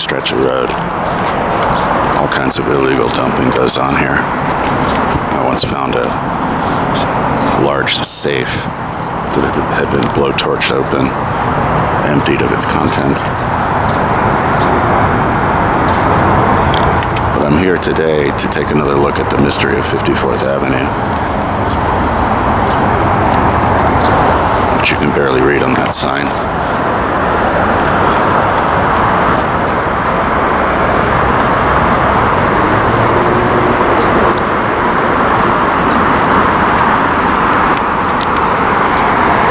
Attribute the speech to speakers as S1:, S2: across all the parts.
S1: stretch of road. All kinds of illegal dumping goes on here. I once found a large safe that had been blowtorched open, emptied of its content. But I'm here today to take another look at the mystery of 54th Avenue, which you can barely read on that sign.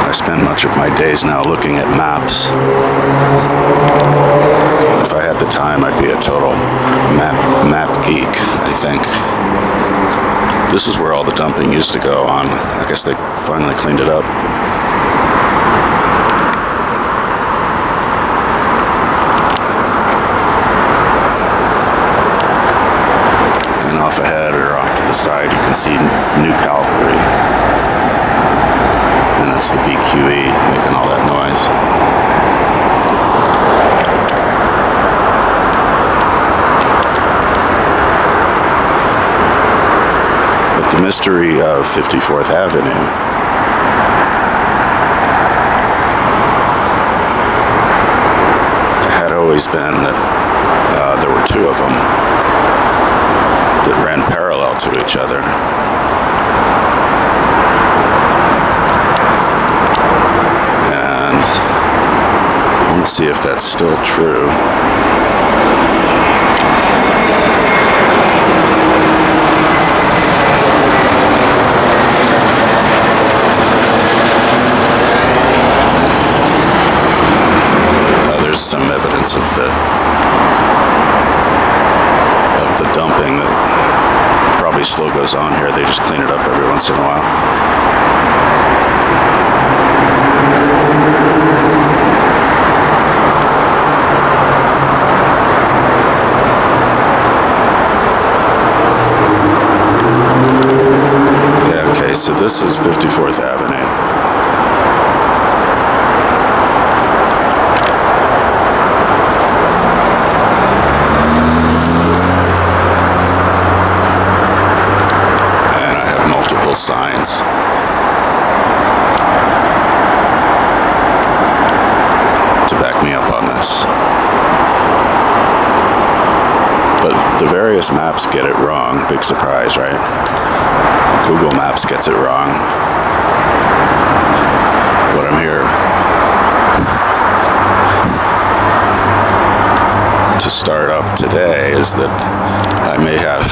S1: I spend much of my days now looking at maps. If I had the time, I'd be a total map geek, I think. This is where all the dumping used to go on. I guess they finally cleaned it up. And off ahead or off to the side, you can see New Calvary. And that's the BQE making all that noise. But the mystery of 54th Avenue had always been that there were two of them that ran parallel to each other. I want to see if that's still true. There's some evidence of the dumping that probably still goes on here. They just clean it up every once in a while. So this is 54th Avenue. And I have multiple signs. To back me up on this. But the various maps get it wrong. Big surprise, right? Google Maps gets it wrong. What I'm here to start up today is that I may have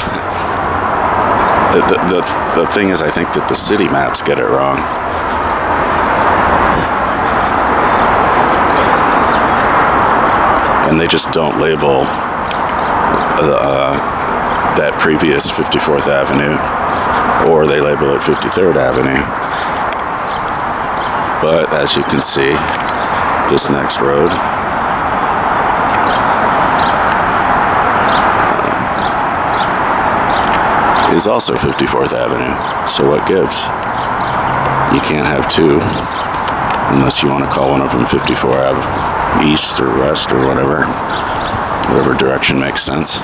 S1: the thing is I think that the city maps get it wrong. And they just don't label that previous 54th Avenue, or they label it 53rd Avenue. But as you can see, this next road is also 54th Avenue. So what gives? You can't have two unless you want to call one of them 54 Ave East or West or whatever direction makes sense.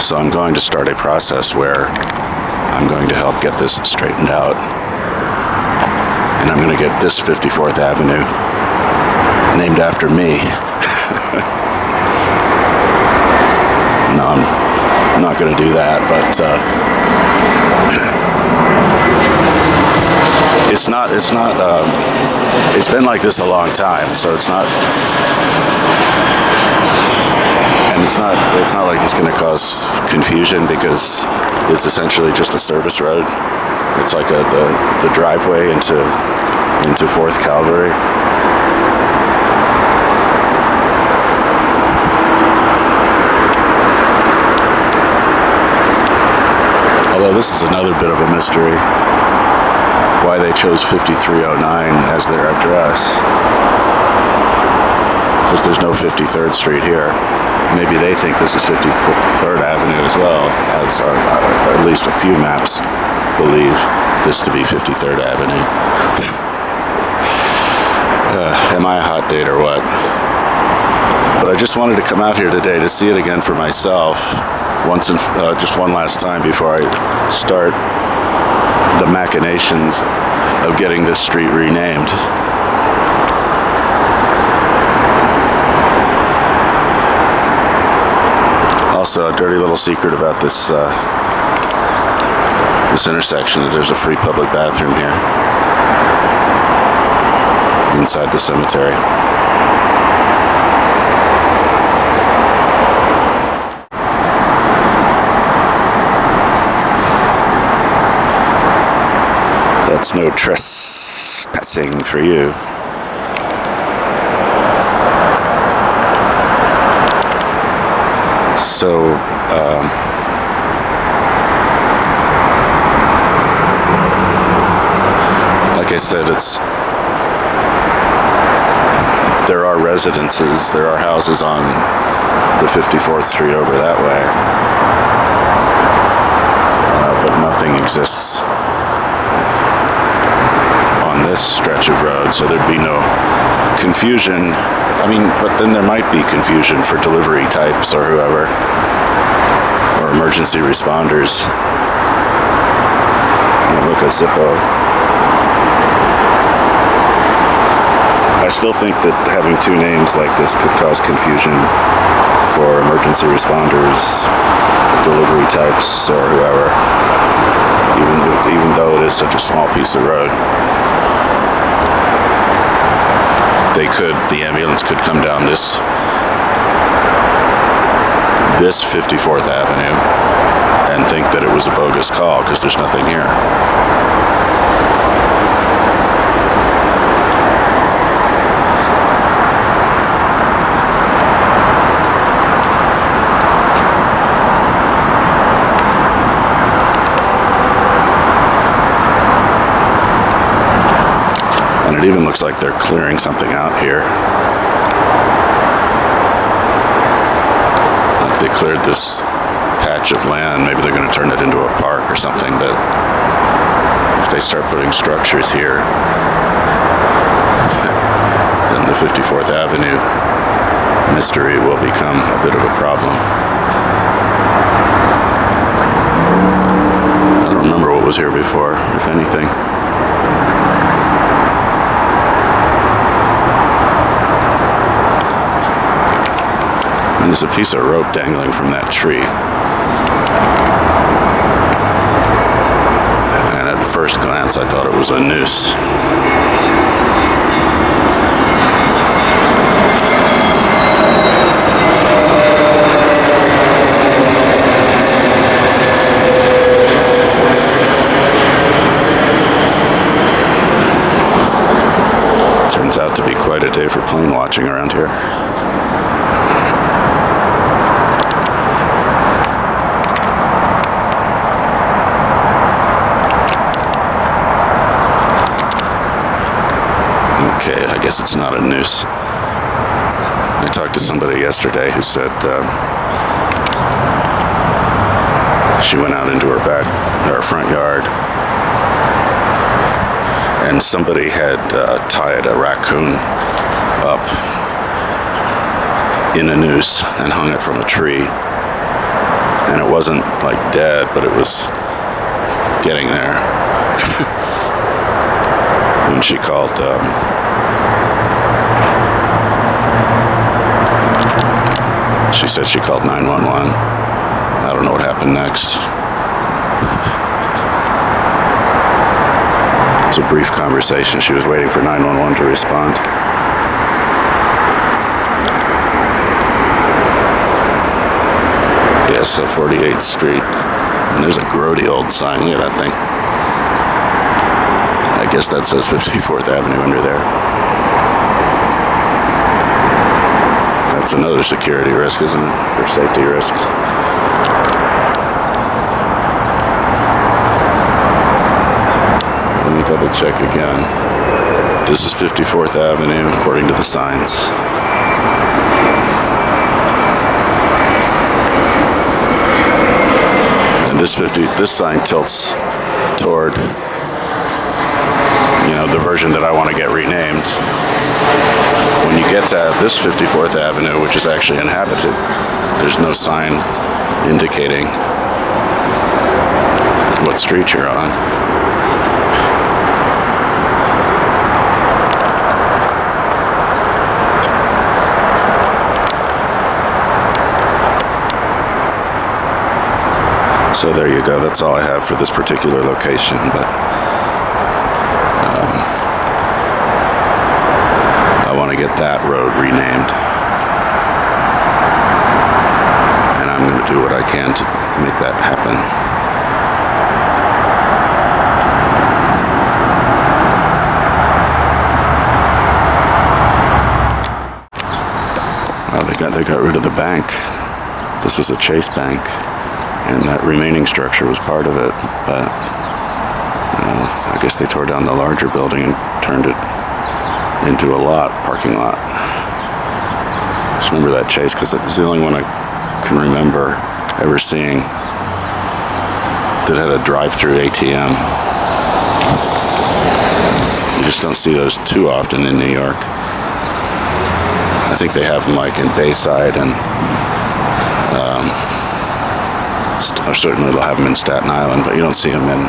S1: So I'm going to start a process where I'm going to help get this straightened out. And I'm going to get this 54th Avenue named after me. No, I'm not going to do that, but it's been like this a long time, so it's not. And it's not like it's going to cause confusion because it's essentially just a service road. It's like the driveway into 4th Calvary. Although this is another bit of a mystery, why they chose 5309 as their address. Because there's no 53rd Street here. Maybe they think this is 53rd Avenue as well, as at least a few maps believe this to be 53rd Avenue. Am I a hot date or what? But I just wanted to come out here today to see it again for myself, just one last time before I start the machinations of getting this street renamed. Also, a dirty little secret about this this intersection is there's a free public bathroom here inside the cemetery. That's no trespassing for you. So, like I said, there are residences, there are houses on the 54th Street over that way, but nothing exists on this stretch of road, so there'd be no confusion. I mean, but then there might be confusion for delivery types or whoever, or emergency responders. Look, a Zippo. I still think that having two names like this could cause confusion for emergency responders, delivery types, or whoever, even though it is such a small piece of road. The ambulance could come down this 54th Avenue and think that it was a bogus call because there's nothing here. It even looks like they're clearing something out here. Like they cleared this patch of land. Maybe they're going to turn it into a park or something, but if they start putting structures here, then the 54th Avenue mystery will become a bit of a problem. I don't remember what was here before, if anything. There's a piece of rope dangling from that tree. And at first glance, I thought it was a noose. Turns out to be quite a day for plane watching around here. Okay, I guess it's not a noose. I talked to somebody yesterday who said she went out into her front yard, and somebody had tied a raccoon up in a noose and hung it from a tree. And it wasn't like dead, but it was getting there. When she called, she said she called 911. I don't know what happened next. It was a brief conversation. She was waiting for 911 to respond. Yes, so 48th Street. And there's a grody old sign. Look at that thing. I guess that says 54th Avenue under there. That's another security risk, isn't it? Or safety risk. Let me double check again. This is 54th Avenue, according to the signs. And this sign tilts toward, the version that I want to get renamed. when you get to this 54th Avenue, which is actually inhabited, there's no sign indicating what street you're on. So there you go. That's all I have for this particular location. But I want to get that road renamed, and I'm going to do what I can to make that happen. Well, they got rid of the bank. This was a Chase Bank, and that remaining structure was part of it, but I guess they tore down the larger building and turned it into a parking lot. Just remember that Chase, because it was the only one I can remember ever seeing that had a drive-through ATM. You just don't see those too often in New York. I think they have them like in Bayside, and or certainly they'll have them in Staten Island, but you don't see them in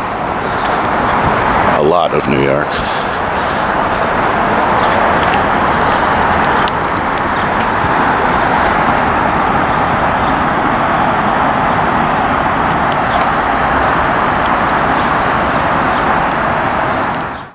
S1: a lot of New York.